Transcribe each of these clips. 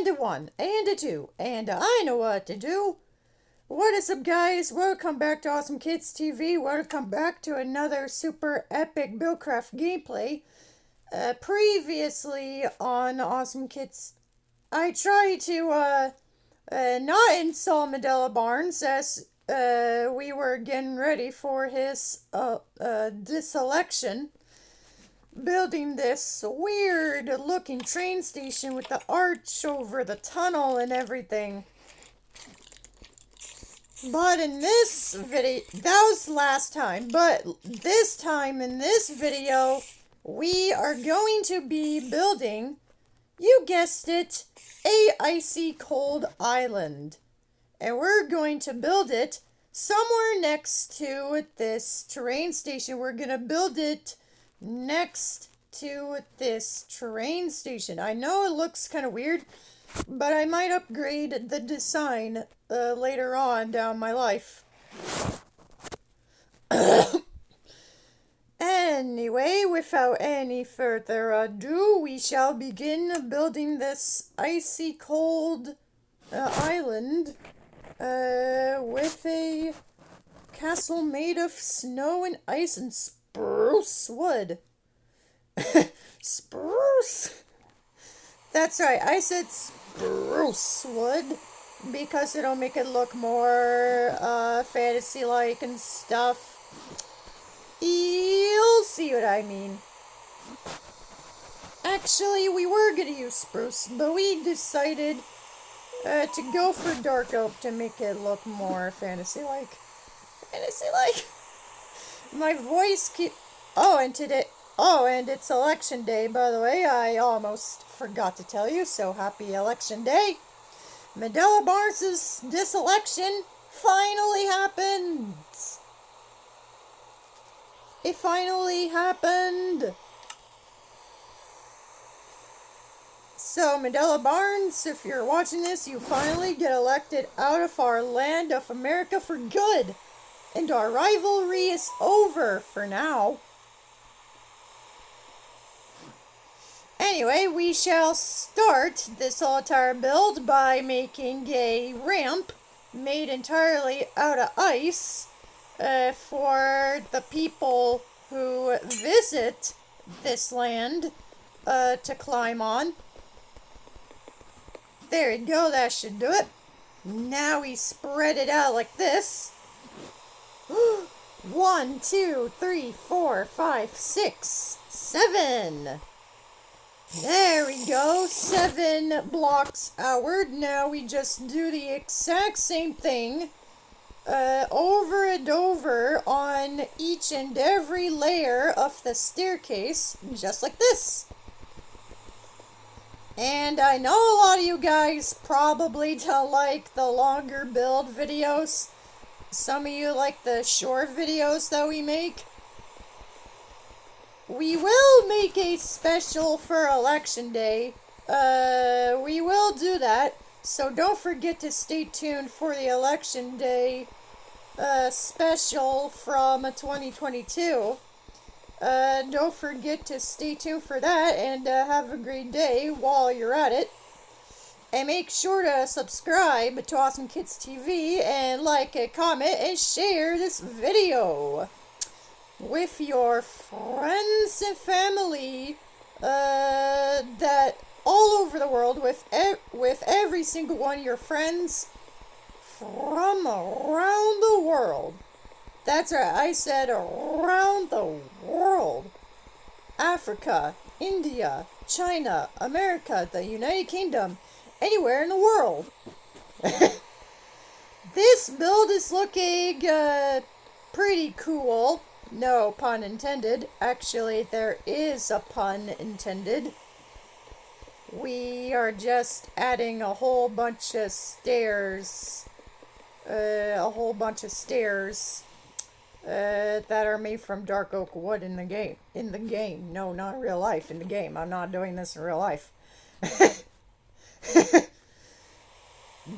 and a 1, and a 2, and I know what to do. What is up, guys? Welcome back to Awesome Kids TV. Welcome back to another super epic Buildcraft gameplay. Previously on Awesome Kids, I tried to not install Medela Barnes as we were getting ready for his this election. Building this weird looking train station with the arch over the tunnel and everything. But in this video, that was last time, but this time in this video, we are going to be building, you guessed it, a icy cold island. And we're going to build it somewhere next to this train station. We're going to build it next to this train station. I know it looks kind of weird, but I might upgrade the design later on down my life. Anyway, without any further ado, we shall begin building this icy cold island with a castle made of snow and ice and spruce wood. Spruce! That's right, I said spruce wood because it'll make it look more fantasy-like and stuff. You'll see what I mean. Actually, we were gonna use spruce, but we decided to go for dark oak to make it look more fantasy-like. Fantasy-like? My voice and it's election day, by the way. I almost forgot to tell you, so happy election day. Medela Barnes' this election finally happened. It finally happened. So, Medela Barnes, if you're watching this, you finally get elected out of our land of America for good. And our rivalry is over for now. Anyway, we shall start this entire build by making a ramp made entirely out of ice for the people who visit this land to climb on. There you go, that should do it. Now we spread it out like this. 1, 2, 3, 4, 5, 6, 7. There we go, 7 blocks outward. Now we just do the exact same thing over and over on each and every layer of the staircase, just like this. And I know a lot of you guys probably don't like the longer build videos. Some of you like the short videos that we make. We will make a special for election day. We will do that. So don't forget to stay tuned for the election day special from 2022. Don't forget to stay tuned for that and have a great day while you're at it. And make sure to subscribe to Awesome Kids TV and like, comment, and share this video with your friends and family that all over the world, with every single one of your friends from around the world. That's right, I said around the world. Africa, India, China, America, the United Kingdom, anywhere in the world. This build is looking pretty cool. No pun intended. Actually, there is a pun intended. We are just adding a whole bunch of stairs. That are made from dark oak wood in the game. No, not in real life. In the game. I'm not doing this in real life.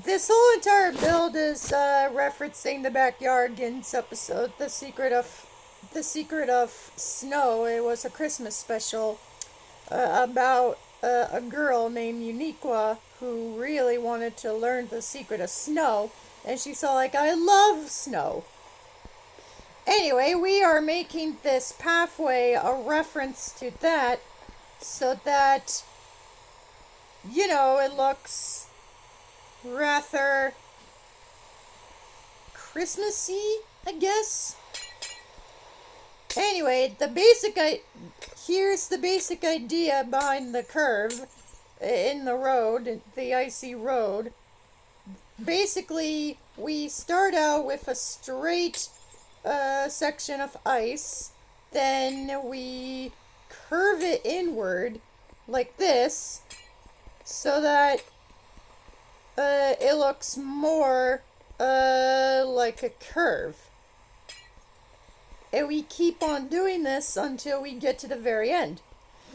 This whole entire build is referencing the Backyard Games episode, The Secret of Snow. It was a Christmas special about a girl named Uniqua who really wanted to learn the secret of snow, and she saw, like, I love snow. Anyway, we are making this pathway a reference to that, so that, it looks rather Christmassy, I guess. Anyway, here's the basic idea behind the curve in the road, the icy road. Basically, we start out with a straight section of ice, then we curve it inward like this, so that it looks more like a curve. And we keep on doing this until we get to the very end.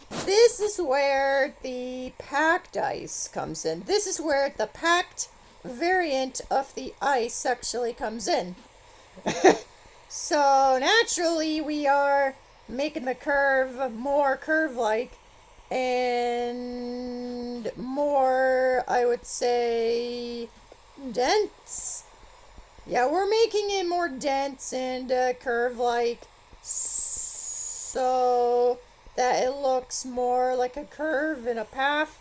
This is where the packed ice comes in. This is where the packed variant of the ice actually comes in. So naturally we are making the curve more curve-like and more, I would say, dense. Yeah, we're making it more dense and curve-like, so that it looks more like a curve in a path.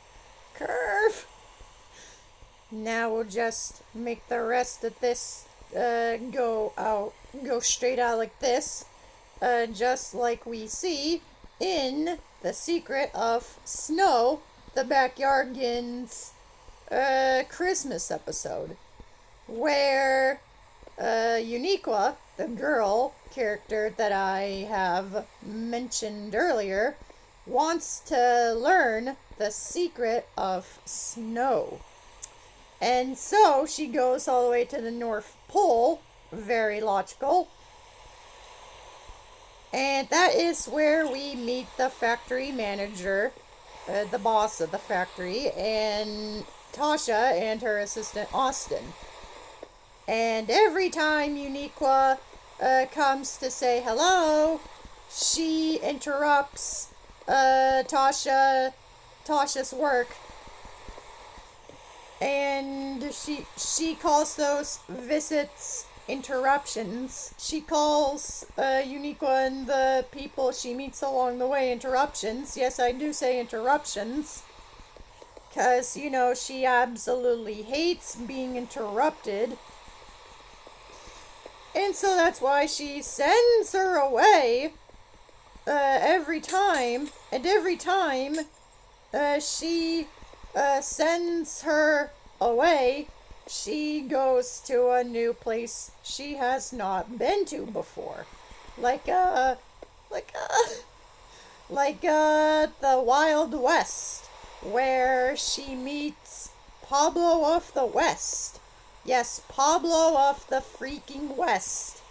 Curve! Now we'll just make the rest of this go straight out like this, just like we see in The Secret of Snow, the Backyardigans Christmas episode, where Uniqua, the girl character that I have mentioned earlier, wants to learn the secret of snow. And so she goes all the way to the North Pole, very logical. And that is where we meet the factory manager, the boss of the factory, and Tasha and her assistant Austin. And every time Uniqua comes to say hello, she interrupts Tasha's work. And she calls those visits interruptions. She calls Uniqua and the people she meets along the way interruptions. Yes, I do say interruptions. Because, she absolutely hates being interrupted. And so that's why she sends her away every time. And every time she sends her away, she goes to a new place she has not been to before. Like the Wild West, where she meets Pablo of the West. Yes, Pablo of the freaking West.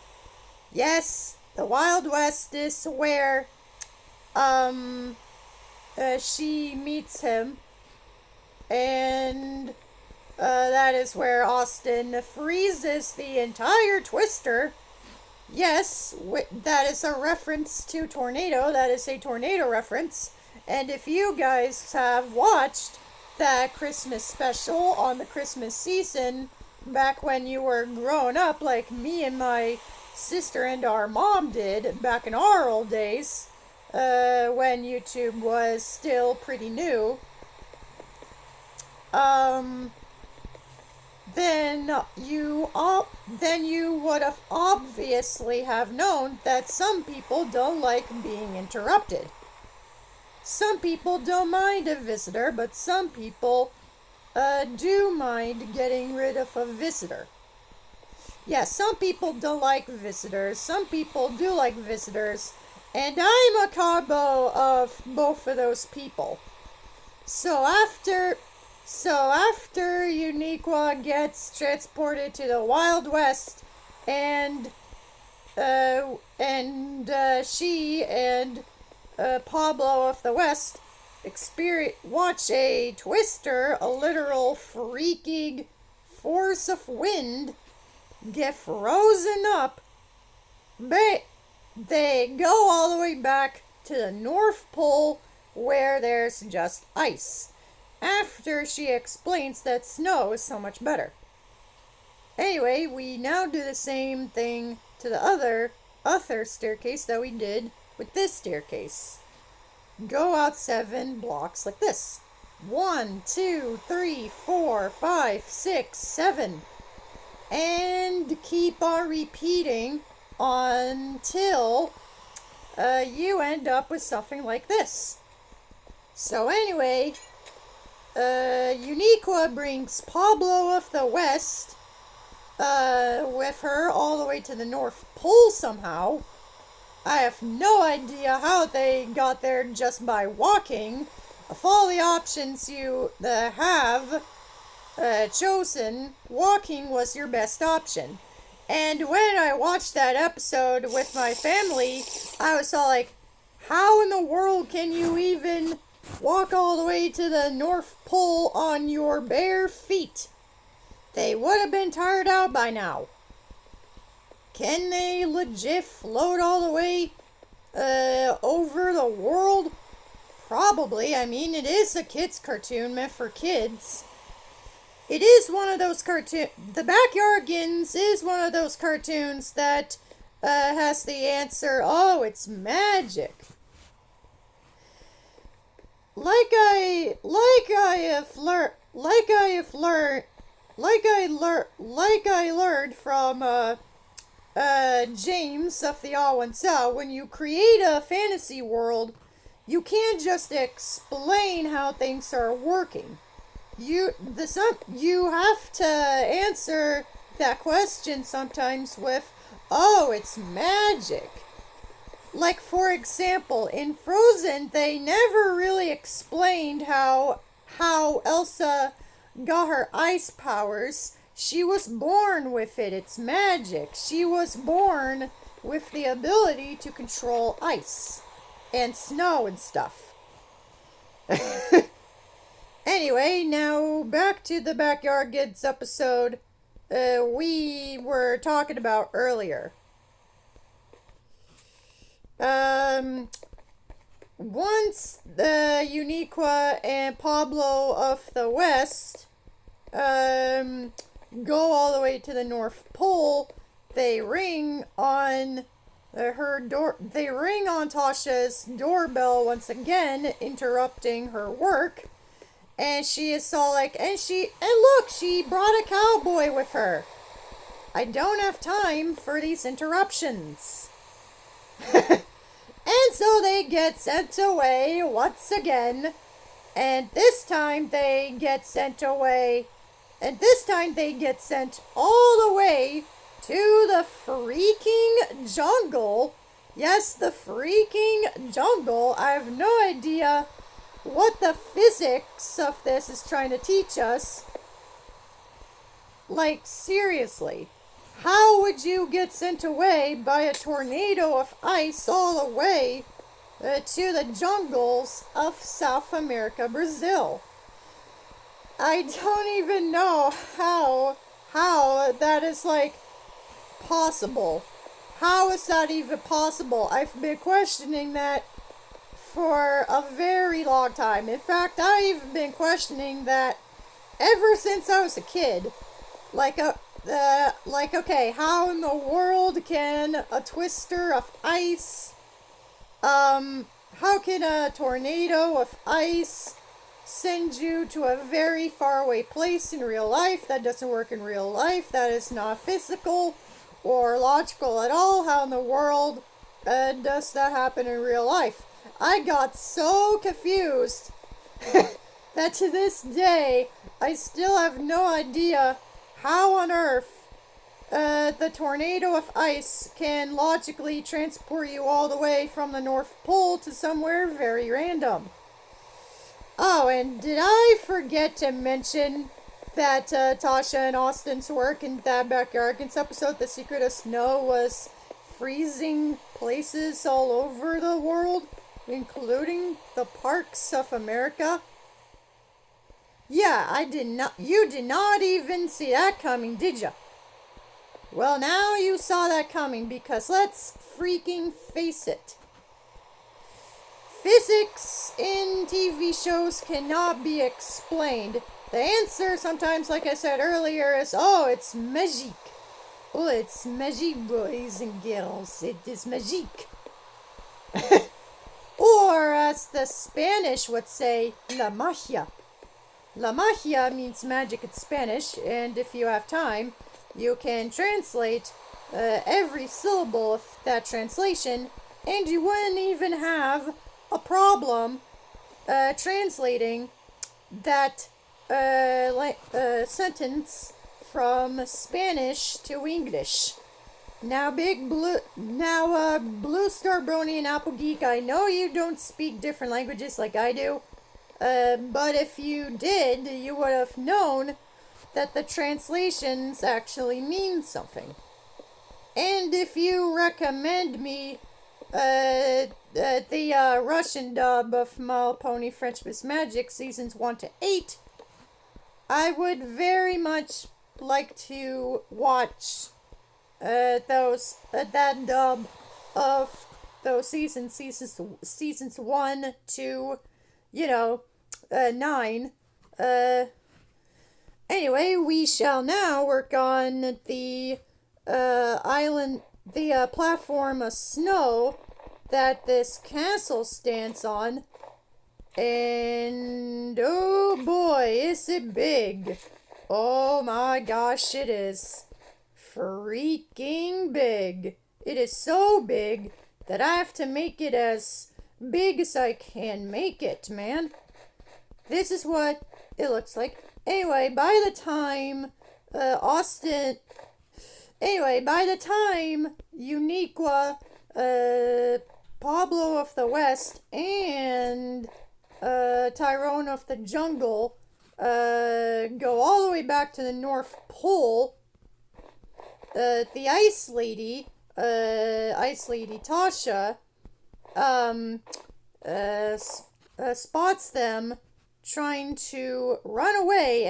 Yes, the Wild West is where she meets him, and that is where Austin freezes the entire Twister. Yes, that is a reference to Tornado. That is a Tornado reference. And if you guys have watched that Christmas special on the Christmas season, back when you were growing up, like me and my sister and our mom did back in our old days, when YouTube was still pretty new, then you would have obviously have known that some people don't like being interrupted. Some people don't mind a visitor, but some people do mind getting rid of a visitor. Yeah, some people don't like visitors, some people do like visitors, and I'm a combo of both of those people. So after Uniqua gets transported to the Wild West, and she and Pablo of the West watch a twister, a literal freaking force of wind, get frozen up. They go all the way back to the North Pole, where there's just ice, after she explains that snow is so much better. Anyway, we now do the same thing to the other staircase that we did with this staircase. Go out 7 blocks like this. 1, 2, 3, 4, 5, 6, 7. And keep on repeating until you end up with something like this. So anyway, Uniqua brings Pablo of the West with her all the way to the North Pole somehow. I have no idea how they got there just by walking. Of all the options you have chosen, walking was your best option. And when I watched that episode with my family, I was all like, how in the world can you even walk all the way to the North Pole on your bare feet? They would have been tired out by now. Can they legit float all the way over the world? Probably. I mean, it is a kid's cartoon meant for kids. It is one of those cartoons. The Backyardigans is one of those cartoons that has the answer, oh, it's magic. Like I learned from James of the Awansa, when you create a fantasy world, you can't just explain how things are working. You have to answer that question sometimes with, oh, it's magic. Like, for example, in Frozen, they never really explained how Elsa got her ice powers. She was born with it. It's magic. She was born with the ability to control ice and snow and stuff. Anyway, now back to the Backyard Kids episode we were talking about earlier. Once the Uniqua and Pablo of the West go all the way to the North Pole, they ring on Tasha's doorbell once again, interrupting her work. And she is all like, and look, she brought a cowboy with her. I don't have time for these interruptions. And so they get sent away once again. And this time they get sent away. And this time they get sent all the way to the freaking jungle. Yes, the freaking jungle. I have no idea what the physics of this is trying to teach us. Like, seriously. How would you get sent away by a tornado of ice all the way to the jungles of South America, Brazil? I don't even know how that is, like, possible. How is that even possible? I've been questioning that for a very long time. In fact, I've been questioning that ever since I was a kid. Okay, how in the world can a twister of ice, how can a tornado of ice send you to a very far away place in real life? That doesn't work in real life. That is not physical or logical at all. How in the world does that happen in real life? I got so confused that to this day, I still have no idea how on earth the tornado of ice can logically transport you all the way from the North Pole to somewhere very random. Oh, and did I forget to mention that Tasha and Austin's work in that Backyardigans episode, The Secret of Snow, was freezing places all over the world, including the parks of America? Yeah, you did not even see that coming, did ya? Well, now you saw that coming, because let's freaking face it. physics in TV shows cannot be explained. The answer sometimes, like I said earlier, is, oh, it's magique. Oh, it's magique, boys and girls. It is magique. Or, as the Spanish would say, la magia. La magia means magic in Spanish, and if you have time, you can translate every syllable of that translation, and you wouldn't even have a problem translating that sentence from Spanish to English. Now, Blue Star Brony and Apple Geek, I know you don't speak different languages like I do, but if you did, you would have known that the translations actually mean something. And if you recommend me the Russian dub of My Little Pony Friendship is Magic seasons 1 to 8, I would very much like to watch that dub of those seasons 1 to 9. Anyway, we shall now work on the platform of snow that this castle stands on. And oh boy, is it big! Oh my gosh, it is freaking big. It is so big that I have to make it as big as I can make it, man. This is what it looks like. Anyway, by the time Uniqua, Pablo of the West, and Tyrone of the Jungle go all the way back to the North Pole, the Ice Lady Tasha, spots them trying to run away,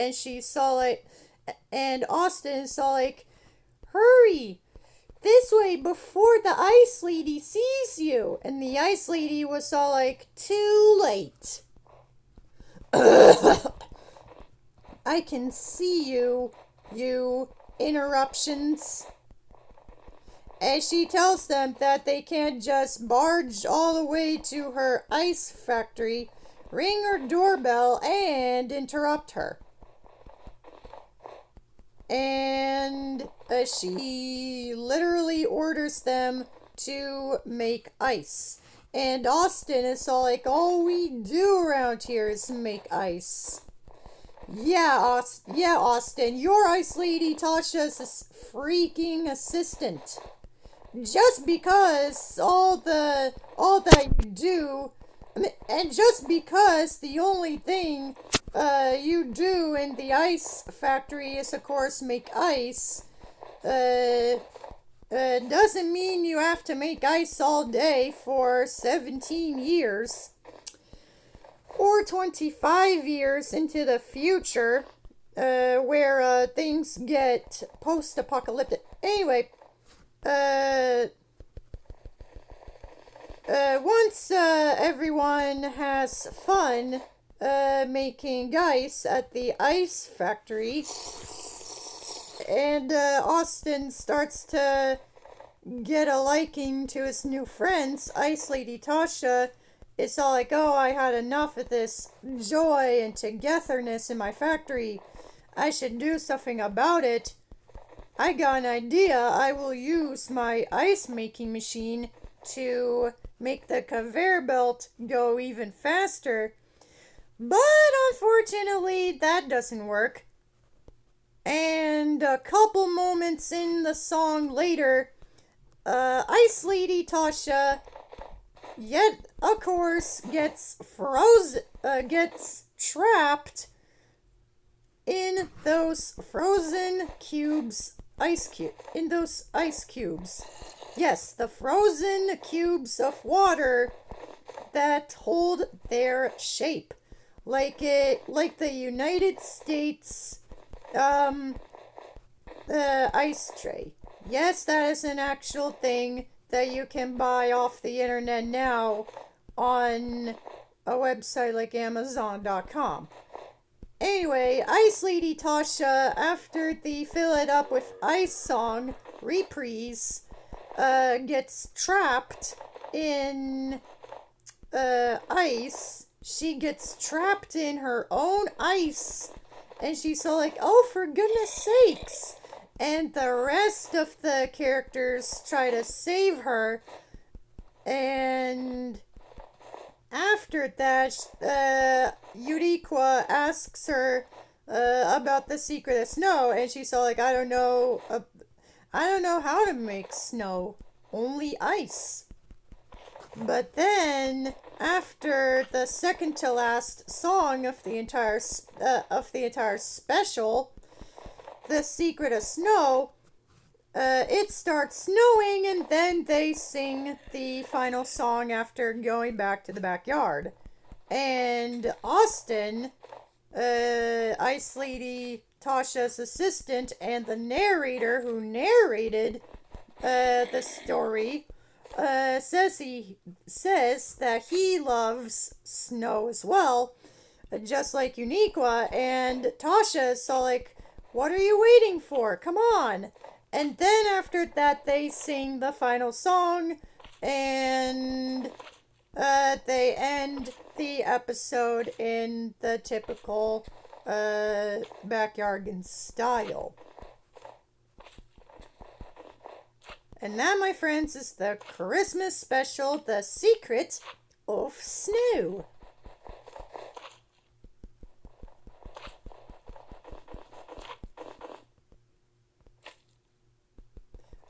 and Austin saw like, hurry this way before the Ice Lady sees you. And the Ice Lady was all like, too late. I can see you interruptions. As she tells them that they can't just barge all the way to her ice factory, ring her doorbell, and interrupt her. And she literally orders them to make ice. And Austin is all like, all we do around here is make ice. Yeah, Austin, your Ice Lady Tasha's a freaking assistant. Just because all that you do, and just because the only thing you do in the ice factory is, of course, make ice, doesn't mean you have to make ice all day for 17 years. Or 25 years into the future, where things get post-apocalyptic. Anyway, once everyone has fun making ice at the ice factory, and Austin starts to get a liking to his new friends, Ice Lady Tasha is all like, oh, I had enough of this joy and togetherness in my factory. I should do something about it. I got an idea. I will use my ice making machine to make the conveyor belt go even faster. But unfortunately, that doesn't work. And a couple moments in the song later, Ice Lady Tasha, yet of course, gets trapped in those frozen cubes, in those ice cubes. Yes, the frozen cubes of water that hold their shape, like the United States ice tray. Yes, that is an actual thing that you can buy off the internet now on a website like Amazon.com. Anyway, Ice Lady Tasha, after the Fill It Up with Ice song reprise, gets trapped in ice. She gets trapped in her own ice, and she's so like, oh, for goodness sakes. And the rest of the characters try to save her, and after that, Yurikwa asks her about the secret of snow, and she's all like, I don't know how to make snow, only ice. But then, after the second to last song of the entire special, The Secret of Snow, it starts snowing, and then they sing the final song after going back to the backyard. And Austin, Ice Lady Tasha's assistant and the narrator who narrated the story, says that he loves snow as well, just like Uniqua. And Tasha is so like, what are you waiting for? Come on. And then after that, they sing the final song, and they end the episode in the typical Backyardigans style. And that, my friends, is the Christmas special, The Secret of Snow.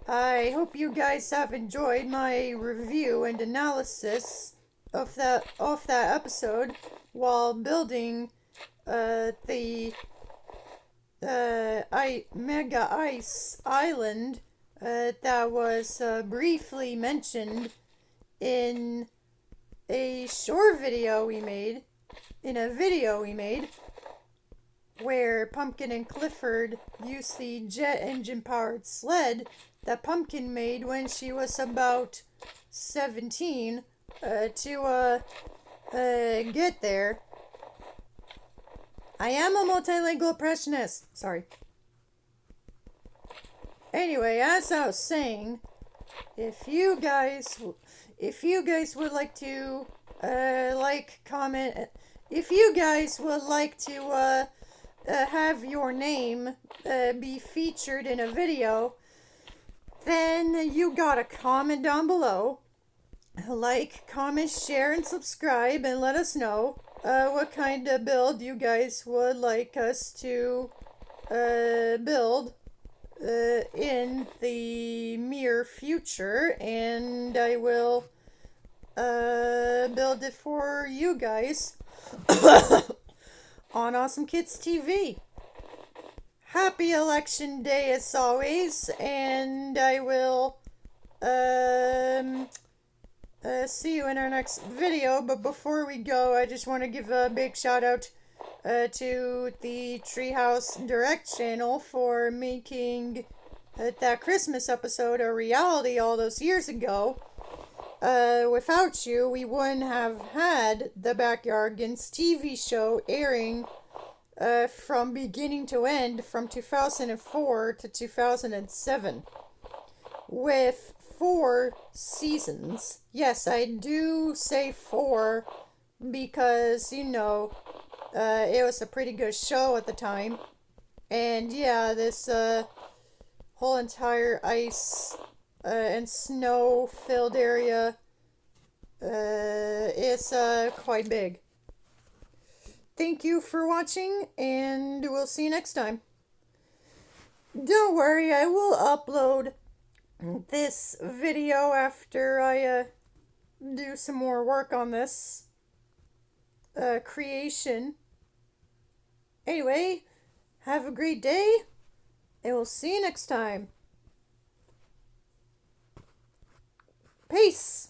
I hope you guys have enjoyed my review and analysis of that episode while building the Mega Ice Island that was briefly mentioned in a short video we made, where Pumpkin and Clifford used the jet engine powered sled that Pumpkin made when she was about 17 to get there. I am a multilingual impressionist. Sorry. Anyway, as I was saying, if you guys would like to comment, if you guys would like to have your name be featured in a video, then you gotta comment down below. Like, comment, share, and subscribe, and let us know what kind of build you guys would like us to build in the near future, and I will build it for you guys on Awesome Kids TV. Happy Election Day as always, and I will see you in our next video. But before we go, I just want to give a big shout out to the Treehouse Direct channel for making that Christmas episode a reality all those years ago. Without you, we wouldn't have had the Backyardigans TV show airing from beginning to end from 2004 to 2007, with 4 seasons. Yes, I do say 4 because, you know, it was a pretty good show at the time. And yeah, this whole entire ice and snow filled area is quite big. Thank you for watching, and we'll see you next time. Don't worry, I will upload this video after I do some more work on this creation. Anyway, have a great day, and we'll see you next time. Peace!